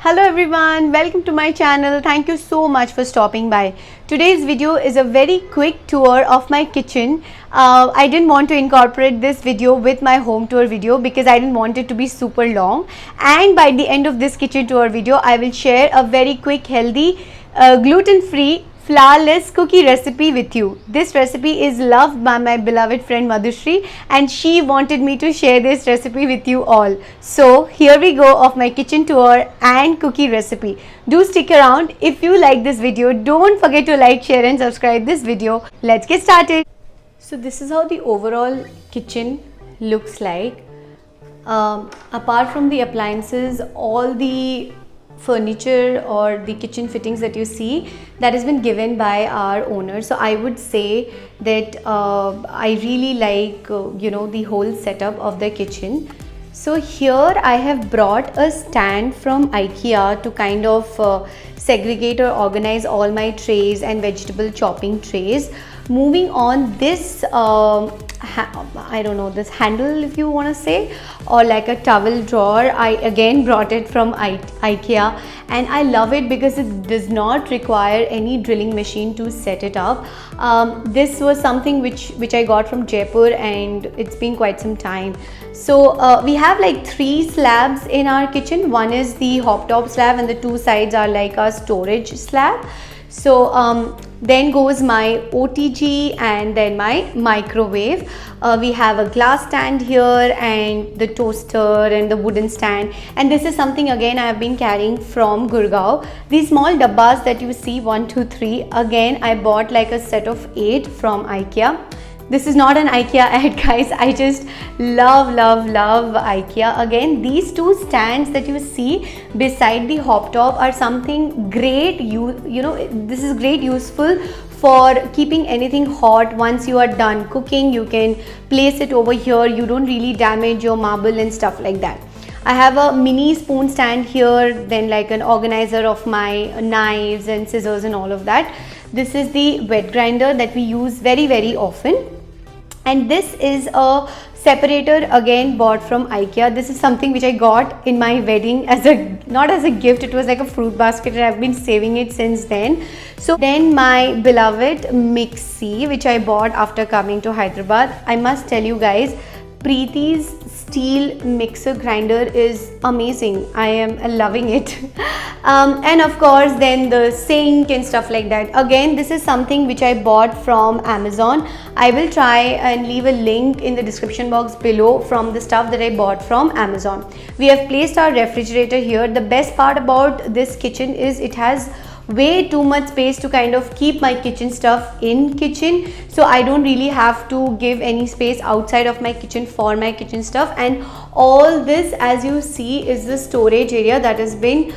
Hello everyone, welcome to my channel. Thank you so much for stopping by. Today's video is a very quick tour of my kitchen. I didn't want to incorporate this video with my home tour video because I didn't want it to be super long. And by the end of this kitchen tour video, I will share a very quick, healthy, gluten-free, flourless cookie recipe with you. This recipe is loved by my beloved friend Madhushri and she wanted me to share this recipe with you all. So here we go of my kitchen tour and cookie recipe. Do stick around. If you like this video, don't forget to like, share and subscribe this video. Let's get started. So this is how the overall kitchen looks like. Apart from the appliances, all the furniture or the kitchen fittings that you see, that has been given by our owner. So I would say that I really like the whole setup of the kitchen. So here I have brought a stand from IKEA to kind of segregate or organize all my trays and vegetable chopping trays. Moving on, this I don't know, this handle if you want to say, or like a towel drawer, I again brought it from IKEA and I love it because it does not require any drilling machine to set it up. This was something which I got from Jaipur and it's been quite some time. So we have like 3 slabs in our kitchen. One is the hop top slab and the 2 sides are like a storage slab. So then goes my OTG and then my microwave. We have a glass stand here and the toaster and the wooden stand, and this is something again I have been carrying from Gurgaon. These small dabbas that you see, 1, 2, 3, again I bought like a set of 8 from IKEA. This is not an IKEA ad, guys. I just love IKEA. Again, these 2 stands that you see beside the hop top are something great. This is great useful for keeping anything hot. Once you are done cooking, you can place it over here. You don't really damage your marble and stuff like that. I have a mini spoon stand here, then like an organizer of my knives and scissors and all of that. This is the wet grinder that we use very often. And this is a separator, again bought from IKEA. This is something which I got in my wedding not as a gift, it was like a fruit basket and I've been saving it since then. So then my beloved Mixie, which I bought after coming to Hyderabad. I must tell you guys, Preeti's steel mixer grinder is amazing. I am loving it. And of course then the sink and stuff like that. Again, this is something which I bought from Amazon. I will try and leave a link in the description box below from the stuff that I bought from Amazon. We have placed our refrigerator here. The best part about this kitchen is it has way too much space to kind of keep my kitchen stuff in kitchen, so I don't really have to give any space outside of my kitchen for my kitchen stuff. And all this, as you see, is the storage area that has been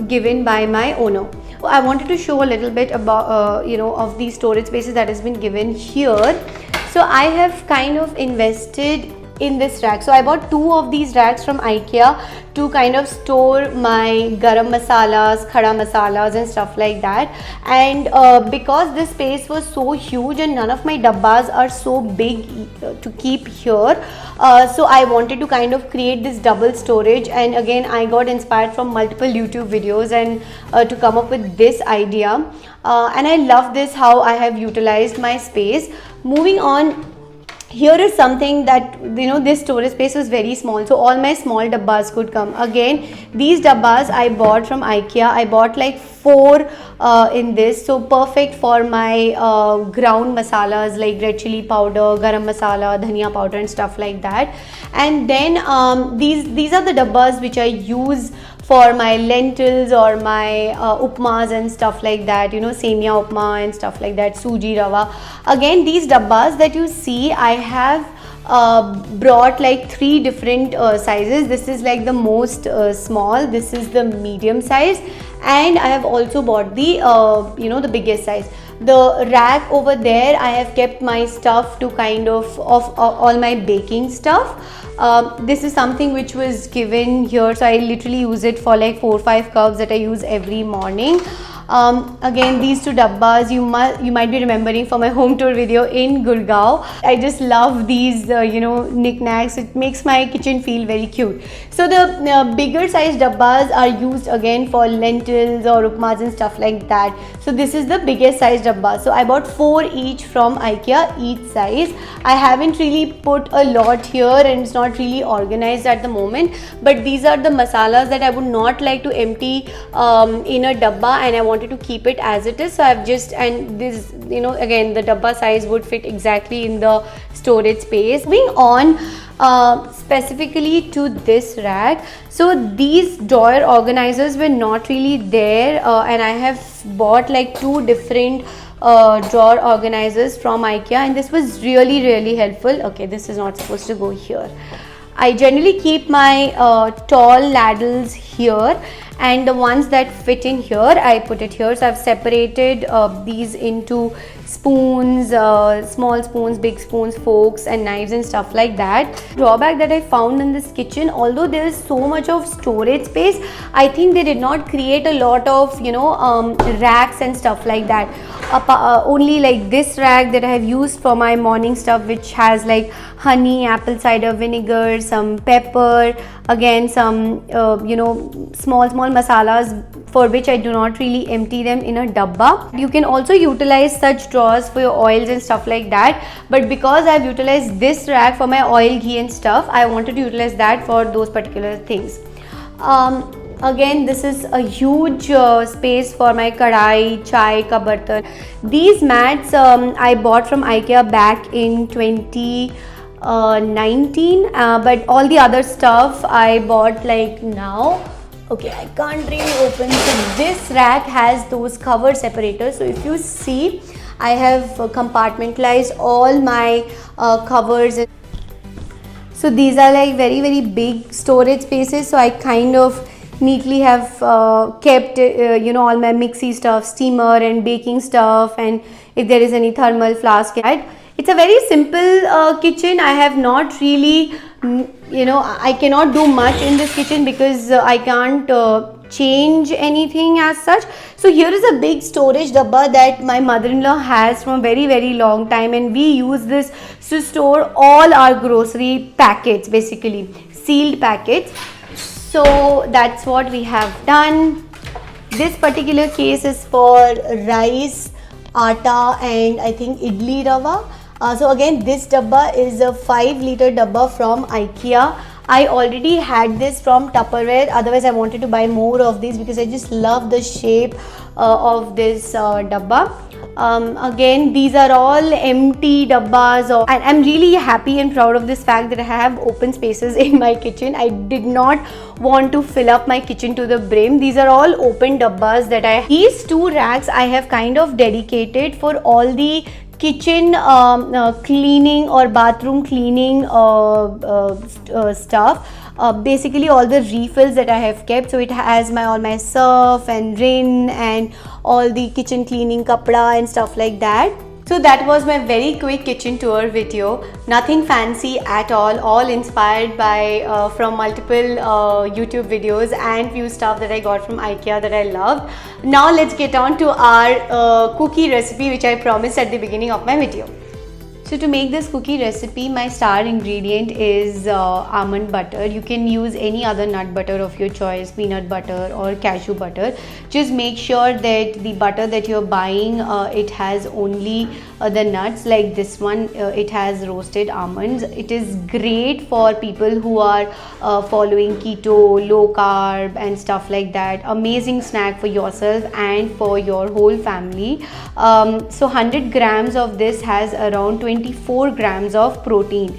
given by my owner. I wanted to show a little bit about of the storage spaces that has been given here. So I have kind of invested in this rack. So I bought 2 of these racks from IKEA to kind of store my garam masalas, khada masalas and stuff like that. And because this space was so huge and none of my dabbas are so big to keep here, so I wanted to kind of create this double storage. And again, I got inspired from multiple YouTube videos and to come up with this idea. And I love this, how I have utilized my space. Moving on, here is something that, this storage space was very small, so all my small dabbas could come. Again, these dabbas I bought from IKEA. I bought like 4 in this, so perfect for my ground masalas like red chili powder, garam masala, dhania powder and stuff like that. And then these are the dabbas which I use for my lentils or my upmas and stuff like that, semia upma and stuff like that, suji rava. Again, these dabbas that you see, I have brought like 3 different sizes. This is like the most small, this is the medium size, and I have also bought the the biggest size. The rack over there, I have kept my stuff to kind of all my baking stuff. This is something which was given here, so I literally use it for like 4 or 5 cups that I use every morning. Again, these two dabbas you might be remembering from my home tour video in Gurgaon. I just love these knickknacks. It makes my kitchen feel very cute. So the bigger size dabbas are used again for lentils or upmas and stuff like that. So this is the biggest size dabba. So I bought 4 each from IKEA, each size. I haven't really put a lot here and it's not really organized at the moment, but these are the masalas that I would not like to empty in a dabba, and I wanted to keep it as it is. So I've just, and this, again, the dabba size would fit exactly in the storage space. Moving on specifically to this rack. So these drawer organizers were not really there, and I have bought like 2 different drawer organizers from IKEA, and this was really helpful. Okay, this is not supposed to go here. I generally keep my tall ladles here, and the ones that fit in here I put it here. So I've separated these into spoons, small spoons, big spoons, forks and knives and stuff like that. Drawback that I found in this kitchen, although there is so much of storage space, I think they did not create a lot of racks and stuff like that. Only like this rack that I have used for my morning stuff, which has like honey, apple cider vinegar, some pepper, again some small masalas for which I do not really empty them in a dabba. You can also utilize such drawers for your oils and stuff like that, but because I have utilized this rack for my oil, ghee and stuff, I wanted to utilize that for those particular things. Again, this is a huge space for my kadai, chai ka bartan. These mats I bought from IKEA back in 2019, but all the other stuff I bought like now. Okay, I can't really open. So this rack has those cover separators. So if you see, I have compartmentalized all my covers. So these are like very big storage spaces. So I kind of neatly have kept all my mixie stuff, steamer and baking stuff, and if there is any thermal flask. It's a very simple kitchen. I have not really I cannot do much in this kitchen because I can't change anything as such. So here is a big storage dabba that my mother-in-law has from a very long time, and we use this to store all our grocery packets, basically sealed packets. So that's what we have done. This particular case is for rice, atta and I think idli rava. So again, this dabba is a 5-liter dabba from IKEA. I already had this from Tupperware, otherwise I wanted to buy more of these because I just love the shape of this dabba. Again, these are all empty dabbas, and I'm really happy and proud of this fact that I have open spaces in my kitchen. I did not want to fill up my kitchen to the brim. These are all open dabbas that these 2 racks I have kind of dedicated for all the kitchen cleaning or bathroom cleaning stuff. Basically all the refills that I have kept. So it has all my surf and rin and all the kitchen cleaning kapda and stuff like that. So that was my very quick kitchen tour video. Nothing fancy at all inspired by from multiple YouTube videos and few stuff that I got from IKEA that I loved. Now let's get on to our cookie recipe, which I promised at the beginning of my video. So to make this cookie recipe, my star ingredient is almond butter. You can use any other nut butter of your choice, peanut butter or cashew butter. Just make sure that the butter that you're buying, it has only the nuts. Like this one, it has roasted almonds. It is great for people who are following keto, low carb and stuff like that. Amazing snack for yourself and for your whole family. So 100 grams of this has around 24 grams of protein.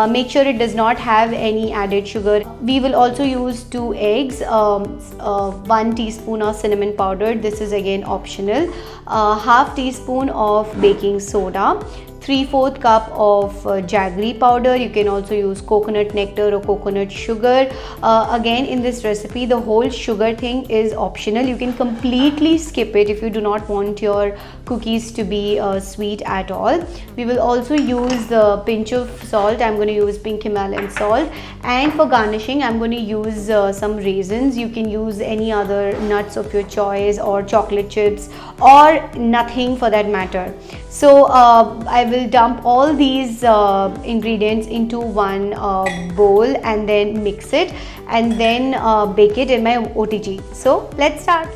Make sure it does not have any added sugar. We will also use 2 eggs, 1 teaspoon of cinnamon powder. This is again optional. Half teaspoon of baking soda, 3/4 cup of jaggery powder. You can also use coconut nectar or coconut sugar. Again, in this recipe, the whole sugar thing is optional. You can completely skip it if you do not want your cookies to be sweet at all. We will also use a pinch of salt. I'm going to use pink Himalayan salt, and for garnishing I'm going to use some raisins. You can use any other nuts of your choice, or chocolate chips, or nothing for that matter. So I will dump all these ingredients into one bowl and then mix it, and then bake it in my OTG. So let's start.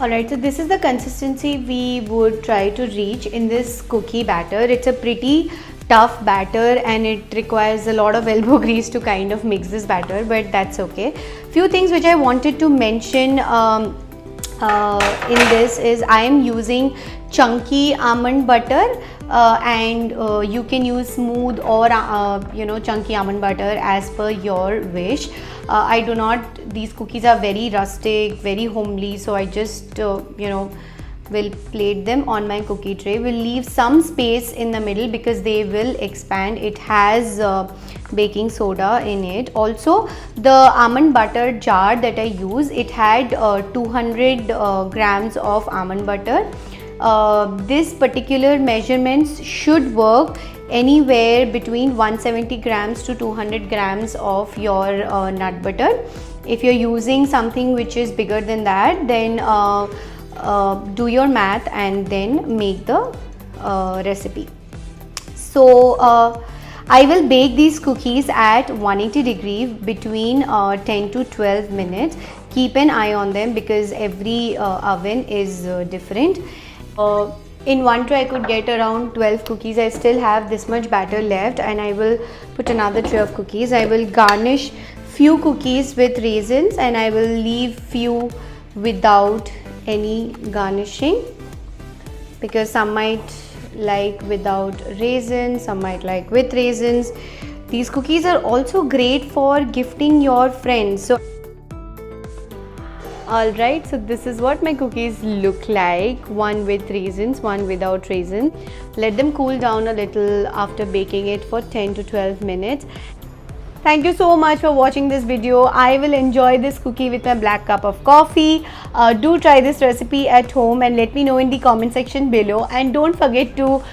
Alright, so this is the consistency we would try to reach in this cookie batter. It's a pretty tough batter and it requires a lot of elbow grease to kind of mix this batter, but that's okay. Few things which I wanted to mention in this is I am using chunky almond butter, and you can use smooth or chunky almond butter as per your wish. I do not, these cookies are very rustic, very homely, so I just will plate them on my cookie tray. Will leave some space in the middle because they will expand. It has baking soda in it. Also, the almond butter jar that I use, it had 200 grams of almond butter. This particular measurements should work anywhere between 170 grams to 200 grams of your nut butter. If you're using something which is bigger than that, then do your math and then make the recipe. So I will bake these cookies at 180 degrees between 10 to 12 minutes. Keep an eye on them because every oven is different. In one tray I could get around 12 cookies. I still have this much batter left, and I will put another tray of cookies. I will garnish few cookies with raisins and I will leave few without any garnishing, because some might like without raisins, some might like with raisins. These cookies are also great for gifting your friends. So alright, so this is what my cookies look like, one with raisins, one without raisin. Let them cool down a little after baking it for 10 to 12 minutes. Thank you so much for watching this video. I will enjoy this cookie with my black cup of coffee. Do try this recipe at home and let me know in the comment section below. And don't forget to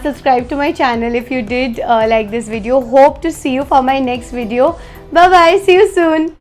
subscribe to my channel if you did like this video. Hope to see you for my next video. Bye bye. See you soon.